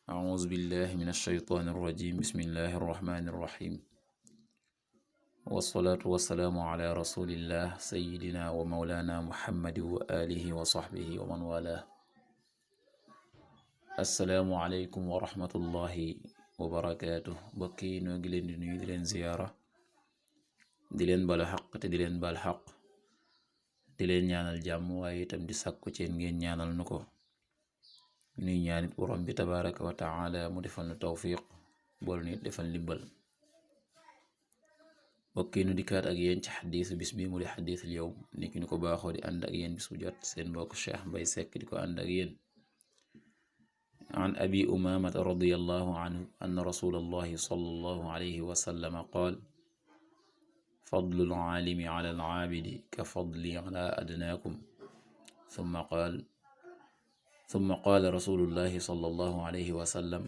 أعوذ بالله من الشيطان الرجيم بسم الله الرحمن الرحيم والصلاة والسلام على رسول الله سيدنا ومولانا محمد وآله وصحبه ومن والاه السلام عليكم ورحمة الله وبركاته بكي نوغلين دي نوي دي لين زيارة di leen bala xaq te di leen bal xaq di leen ñaanal jàmm waaye itam di sàkku ci ngeen ñaanal nu ko nuy ñaanit borom bi tabaraka wa taala mu defal nu tawfiq bool nit defal libbal bokki nu dikkaat ak yéen ci xadiisu bis bi mu di xadiisul yawm ni ki ñu ko baaxoo di ànd ak yéen bis bu jot seen mbokk Cheikh Mbaye Seck di ko ànd ak yéen an abi umamata radiyallahu anhu anna rasulallahi sallallahu alayhi wa sallam qaal فضل العالم على العابد كفضلي على أدناكم ثم قال رسول الله صلى الله عليه وسلم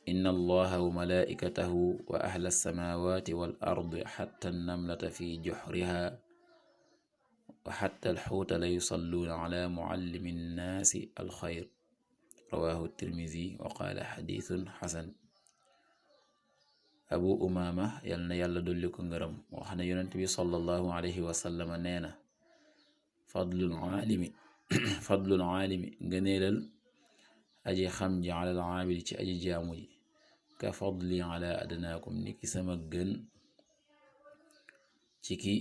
إن الله وملائكته وأهل السماوات والأرض حتى النملة في جحرها وحتى الحوت ليصلون على معلم الناس الخير رواه الترمذي وقال حديث حسن abu umama yal na yàlla dolli ko ngërëm wax na yonent bi sallallahu alayhi wa sallam nee na fadlul aalimi ngëneelal aji xam ji alal aabidi ci aji jaamu ji ka fadli ala adnaakum ni ki sama gën ci ki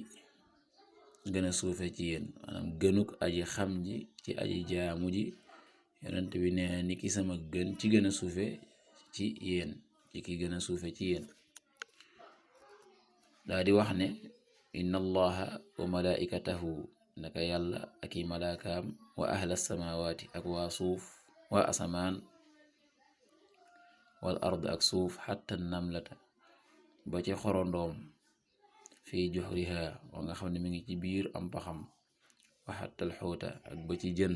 gën a suufe ci yéen maanaam gënuk aji xam ji ci aji jaamu ji yonent bi nee na ni ki sama gën ci gën a suufe ci yéen ci ki gën a suufe ci yéen daa di wax ne inna allaha wa malaikatahu naka yàlla ak i malaakaam wa ahla samaawaati ak waa suuf waa asamaan wal ard ak suuf xatta namlata ba ci xorondoom fii juxriha wa nga xam ne mi ngi ci biir am paxam wa xatta alxuuta ak ba ci jën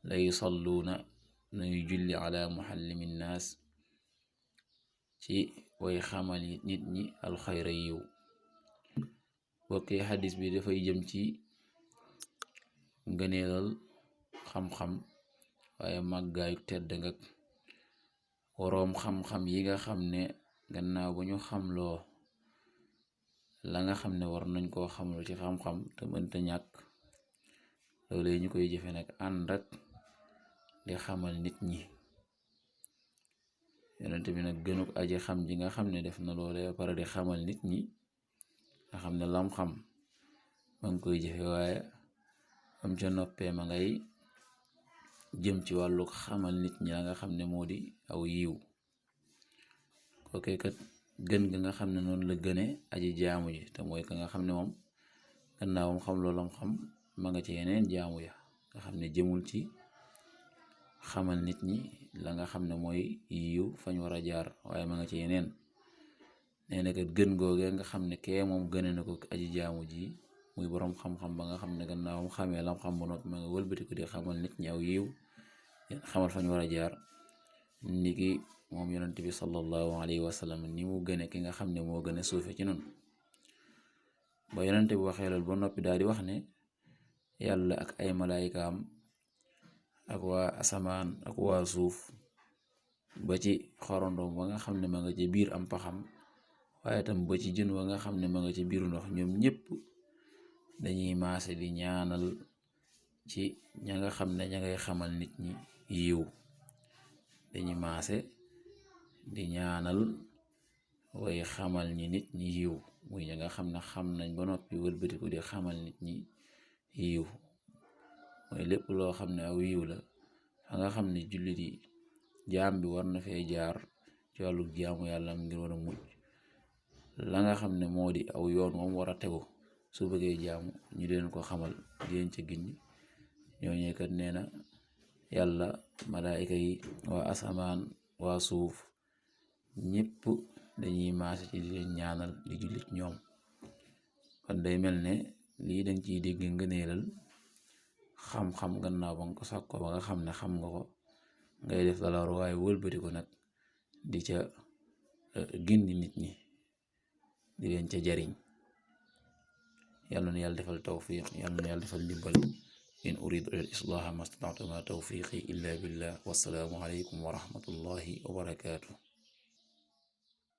la yusalluuna nañu julli ala muallimi nnaas ci way xamal nit ñi alxayra yiw bokkee xadis bi dafay jëm ci ngëneelal xam-xam waaye màggaayu tedd nga woroom xam-xam yi nga xam ne gannaaw bu ñu xamloo la nga xam ne war nañ koo xamlu ci xam-xam te mënta ñàkk loolee ñu koy jëfe nag ànd ak di xamal nit ñi yonent bi nag gënuk aji xam ji nga xam ne def na loole ba pare di xamal nit ñi nga xam ne lam xam ma ngi koy jëfe waaye am ca noppee ma ngay jëm ci wàllu xamal nit ñi la nga xam ne moo di aw yiw kookee kat gën ga nga xam ne noonu la gëne aji jaamu ji te mooy ka nga xam ne moom gannaawam xam loolam xam ma nga ci yeneen jaamu ya nga xam ne jëmul ci xamal nit ñi la nga xam ne mooy yiw fañ war a jaar waaye ma nga ci yeneen nee na kat gën googee nga xam ne kee moom gëne na ko aji jaamu ji muy boroom xam-xam ba nga xam ne gannaawam xamee lam xam ba noppi ma nga wëlbati ko di xamal nit ñi aw yiw xamal fañ war a jaar ni ki moom yonent bi sallallahu alayhi wa sallam ni mu gëne ki nga xam ne moo gën a suufe ci noonu ba yonent bi waxee loolu ba noppi daal di wax ne yàlla ak ay malaayikaam ak waa asamaan ak waa suuf ba ci xorondoom ba nga xam ne ma nga ci biir am paxam waaye tam ba ci jën wa nga xam ne ma nga ci biir ndox ñoom ñépp dañuy maase di ñaanal ci ña nga xam ne ña ngay xamal nit ñi yiw dañuy maase di ñaanal way xamal ñi nit ñi yiw muy ña nga xam ne xam nañ ba noppi wëlbatiku di xamal nit ñi yiw mooy lépp loo xam ne aw yiw la fa nga xam ne jullit yi jaam bi war na fee jaar ci wàllu jaamu yàlla ngir war a mujj la nga xam ne moo di aw yoon moom war a tegu su bëggee jaamu ñu leen ko xamal di leen ca gindi ñooñu kat nee na yàlla malaayika yi waa asamaan waa suuf ñépp dañuy maase ci di leen ñaanal di jullit ñoom kon day mel ne lii dañ ciy dégg ngëneelal xam-xam gannaaw ba nga ko sàkko ba nga xam ne xam nga ko ngay def dala war waaye wëlbati ko nag di ca gindi nit ñi di leen ca jariñ yàlla na yàlla defal tawfiq yàlla na yàlla defal ndimbal in uridu ila al-islaha ma stata'tu ma tawfiqi illa billah wassalaamu alaykum wa rahmatullahi wa barakatuh